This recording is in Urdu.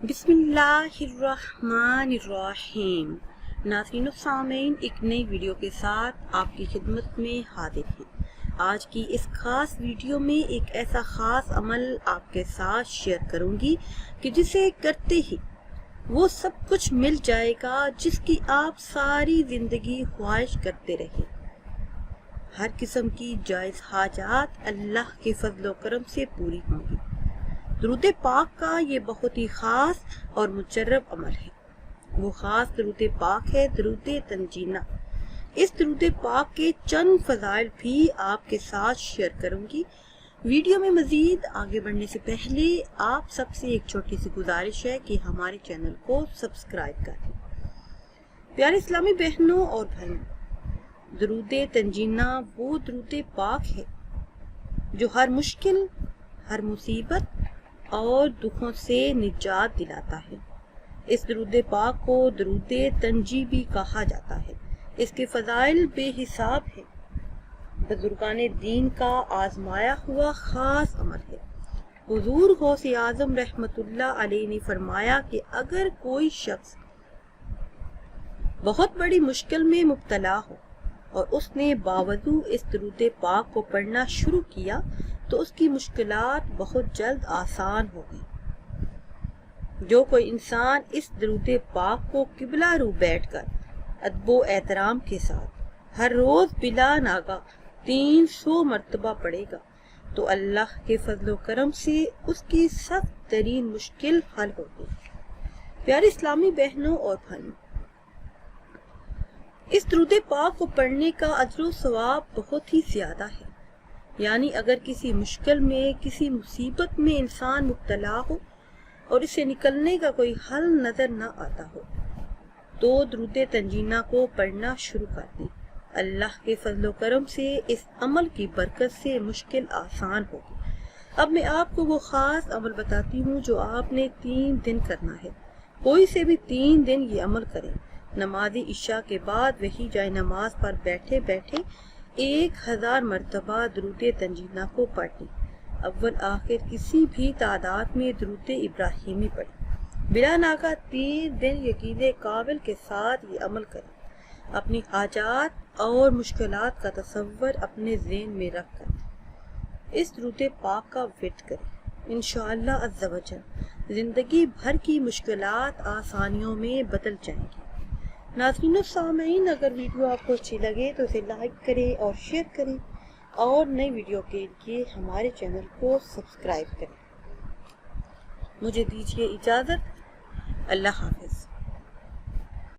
بسم اللہ الرحمن الرحیم۔ ناظرین و سامعین، ایک نئی ویڈیو کے ساتھ آپ کی خدمت میں حاضر ہیں۔ آج کی اس خاص ویڈیو میں ایک ایسا خاص عمل آپ کے ساتھ شیئر کروں گی کہ جسے کرتے ہی وہ سب کچھ مل جائے گا جس کی آپ ساری زندگی خواہش کرتے رہے۔ ہر قسم کی جائز حاجات اللہ کے فضل و کرم سے پوری ہوں گی۔ درود پاک کا یہ بہت ہی خاص اور مجرب عمل ہے۔ وہ خاص درود پاک ہے درود تنجینہ۔ اس درود پاک کے چند فضائل بھی آپ کے ساتھ شیئر کروں گی۔ ویڈیو میں مزید آگے بڑھنے سے پہلے آپ سب سے ایک چھوٹی سی گزارش ہے کہ ہمارے چینل کو سبسکرائب کریں۔ پیارے اسلامی بہنوں اور بھائیوں، درود تنجینہ وہ درود پاک ہے جو ہر مشکل، ہر مصیبت اور دکھوں سے نجات دلاتا ہے۔ اس درود پاک کو درود تنجی بھی کہا جاتا ہے۔ اس کے فضائل بے حساب ہیں۔ بزرگان دین کا آزمایا ہوا خاص عمل ہے۔ حضور غوث اعظم رحمت اللہ علیہ نے فرمایا کہ اگر کوئی شخص بہت بڑی مشکل میں مبتلا ہو اور اس نے باوضو اس درود پاک کو پڑھنا شروع کیا تو اس کی مشکلات بہت جلد آسان ہو گئی۔ جو کوئی انسان اس درود پاک کو قبلہ رو بیٹھ کر ادب و احترام کے ساتھ ہر روز بلا ناغہ 300 مرتبہ پڑھے گا تو اللہ کے فضل و کرم سے اس کی سخت ترین مشکل حل ہوگی۔ پیارے اسلامی بہنوں اور بھائیوں، اس درود پاک کو پڑھنے کا اجر و ثواب بہت ہی زیادہ ہے۔ یعنی اگر کسی مشکل میں، کسی مصیبت میں انسان مبتلا ہو اور اسے نکلنے کا کوئی حل نظر نہ آتا ہو تو درود تنجینہ کو پڑھنا شروع کر دیں۔ اللہ کے فضل و کرم سے اس عمل کی برکت سے مشکل آسان ہوگی۔ اب میں آپ کو وہ خاص عمل بتاتی ہوں جو آپ نے 3 دن کرنا ہے۔ کوئی سے بھی 3 دن یہ عمل کریں۔ نماز عشاء کے بعد وہی جائے نماز پر بیٹھے بیٹھے 1000 مرتبہ درود تنجینہ کو پڑھ لیں۔ اول آخر کسی بھی تعداد میں درود ابراہیمی پڑھیں۔ بلا ناغہ 3 دن یقین کامل کے ساتھ یہ عمل کریں۔ اپنی حاجات اور مشکلات کا تصور اپنے ذہن میں رکھ کر اس درود پاک کا ورد کریں۔ انشاءاللہ عز و جل زندگی بھر کی مشکلات آسانیوں میں بدل جائیں گی۔ ناظرین و سامعین، اگر ویڈیو آپ کو اچھی لگے تو اسے لائک کریں اور شیئر کریں اور نئی ویڈیو کے لیے ہمارے چینل کو سبسکرائب کریں۔ مجھے دیجیے اجازت۔ اللہ حافظ۔